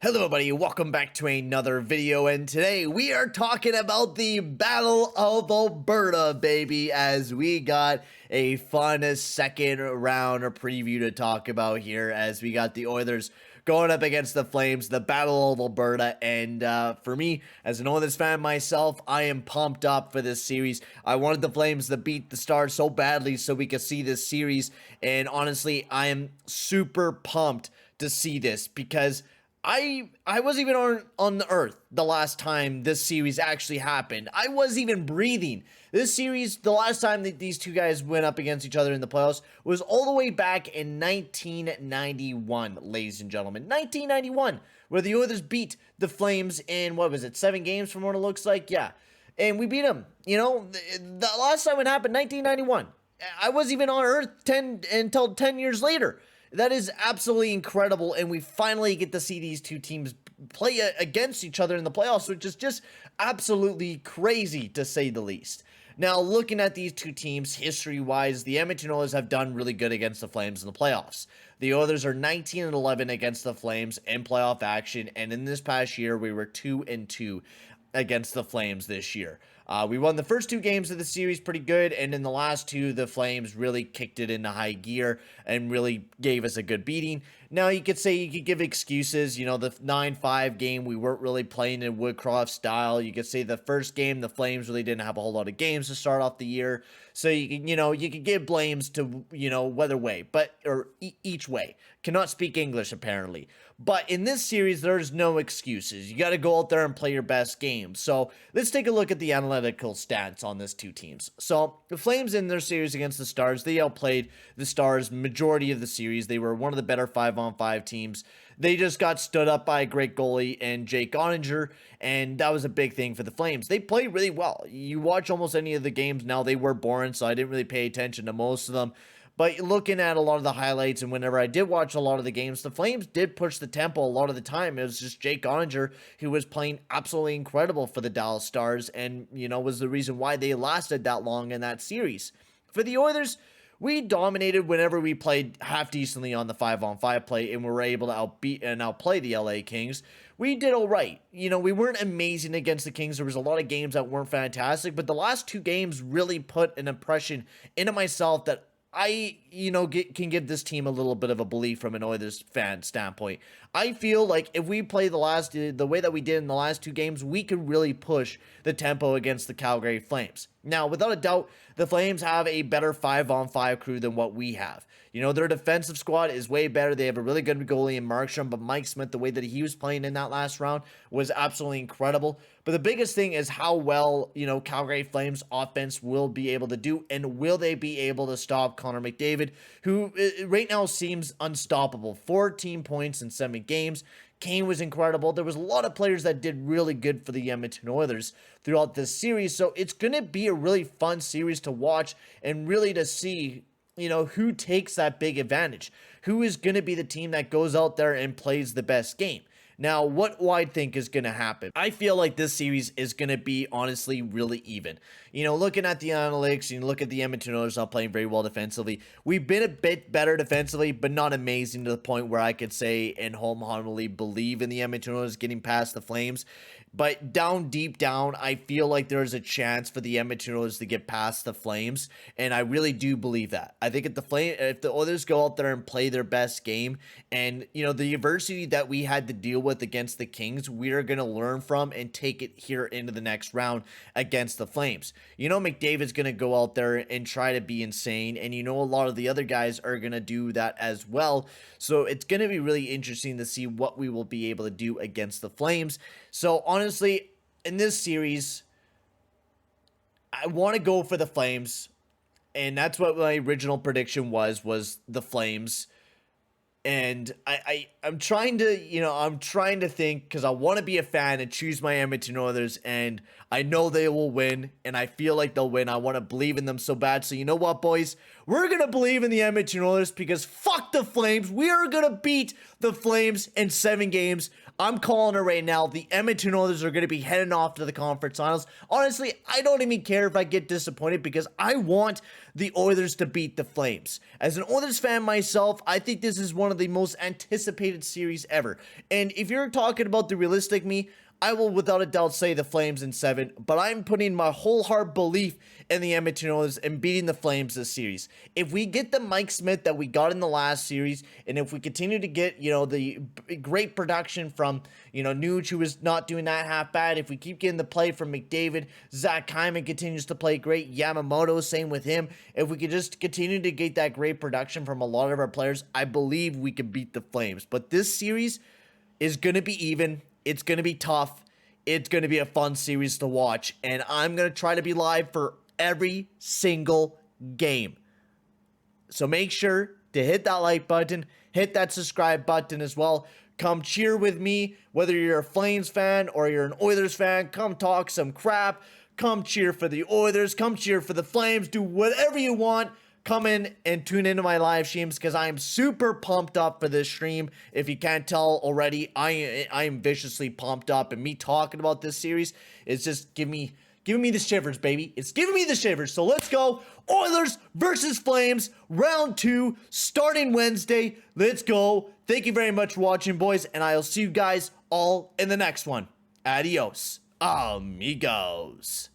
Hello everybody, welcome back to another video, and today we are talking about the Battle of Alberta, baby, as we got a fun second round preview to talk about here, as we got the Oilers going up against the Flames, the Battle of Alberta, and for me, as an Oilers fan myself, I am pumped up for this series. I wanted the Flames to beat the Stars so badly so we could see this series, and honestly, I am super pumped to see this, because I wasn't even on the earth the last time this series actually happened. I was even breathing. This series, the last time that these two guys went up against each other in the playoffs was all the way back in 1991, ladies and gentlemen. 1991, where the Oilers beat the Flames in, what was it, 7 games from what it looks like? Yeah. And we beat them. You know, the last time it happened, 1991. I wasn't even on earth until 10 years later. That is absolutely incredible, and we finally get to see these two teams play against each other in the playoffs, which is just absolutely crazy, to say the least. Now, looking at these two teams, history-wise, the Edmonton Oilers have done really good against the Flames in the playoffs. The Oilers are 19-11 against the Flames in playoff action, and in this past year, we were 2-2 against the Flames this year. We won the first 2 games of the series pretty good, and in the last 2, the Flames really kicked it into high gear and really gave us a good beating. Now, you could say you could give excuses. You know, the 9-5 game, we weren't really playing in Woodcroft style. You could say the first game, the Flames really didn't have a whole lot of games to start off the year. So, you could give blames to, whether way, or each way. Cannot speak English, apparently. But in this series, there's no excuses. You got to go out there and play your best game. So, let's take a look at the analytical stats on these two teams. So, the Flames in their series against the Stars, they outplayed the Stars majority of the series. They were one of the better 5-on-5 teams. They just got stood up by a great goalie and Jake Oettinger, and that was a big thing for the Flames. They played really well. You watch almost any of the games now, they were boring, so I didn't really pay attention to most of them. But looking at a lot of the highlights, and whenever I did watch a lot of the games, the Flames did push the tempo a lot of the time. It was just Jake Oettinger who was playing absolutely incredible for the Dallas Stars, and, was the reason why they lasted that long in that series. For the Oilers, we dominated whenever we played half decently on the 5-on-5 play, and we were able to outbeat and outplay the LA Kings. We did all right. We weren't amazing against the Kings. There was a lot of games that weren't fantastic, but the last 2 games really put an impression into myself that I, can give this team a little bit of a belief from an Oilers fan standpoint. I feel like if we play the way that we did in the last 2 games, we could really push the tempo against the Calgary Flames. Now, without a doubt, the Flames have a better 5-on-5 crew than what we have. Their defensive squad is way better. They have a really good goalie in Markstrom, but Mike Smith, the way that he was playing in that last round was absolutely incredible. But the biggest thing is how well, Calgary Flames offense will be able to do, and will they be able to stop Connor McDavid, who right now seems unstoppable. 14 points in 7 games. Kane was incredible. There was a lot of players that did really good for the Edmonton Oilers throughout this series, so it's going to be a really fun series to watch and really to see who takes that big advantage. Who is going to be the team that goes out there and plays the best game? Now, what do I think is going to happen? I feel like this series is going to be, honestly, really even. Looking at the analytics, look at the Edmonton Oilers not playing very well defensively. We've been a bit better defensively, but not amazing to the point where I could say and wholeheartedly believe in the Edmonton Oilers getting past the Flames. But deep down, I feel like there's a chance for the Edmonton Oilers to get past the Flames, and I really do believe that. I think if the Oilers go out there and play their best game, and the adversity that we had to deal with against the Kings, we are going to learn from and take it here into the next round against the Flames. McDavid's going to go out there and try to be insane, and a lot of the other guys are going to do that as well. So it's going to be really interesting to see what we will be able to do against the Flames. So honestly, in this series, I want to go for the Flames, and that's what my original prediction was the Flames. And I'm trying to think, because I want to be a fan and choose my Edmonton Oilers, and I know they will win, and I feel like they'll win. I want to believe in them so bad. So you know what, boys? We're going to believe in the Edmonton Oilers, because fuck the Flames. We are going to beat the Flames in 7 games. I'm calling it right now. The Edmonton Oilers are going to be heading off to the conference finals. Honestly, I don't even care if I get disappointed, because I want the Oilers to beat the Flames. As an Oilers fan myself, I think this is one of the most anticipated series ever. And if you're talking about the realistic me, I will without a doubt say the Flames in 7, but I'm putting my whole heart belief in the Edmonton Oilers and beating the Flames this series. If we get the Mike Smith that we got in the last series, and if we continue to get, the great production from, Nuge, who was not doing that half bad, if we keep getting the play from McDavid, Zach Hyman continues to play great, Yamamoto, same with him. If we could just continue to get that great production from a lot of our players, I believe we can beat the Flames. But this series is going to be even. It's going to be tough. It's going to be a fun series to watch. And I'm going to try to be live for every single game. So make sure to hit that like button. Hit that subscribe button as well. Come cheer with me. Whether you're a Flames fan or you're an Oilers fan, come talk some crap. Come cheer for the Oilers. Come cheer for the Flames. Do whatever you want. Come in and tune into my live streams because I am super pumped up for this stream. If you can't tell already, I am viciously pumped up, and me talking about this series is just giving me the shivers, baby. It's giving me the shivers. So let's go. Oilers versus Flames, round 2, starting Wednesday. Let's go. Thank you very much for watching, boys, and I'll see you guys all in the next one. Adios, amigos.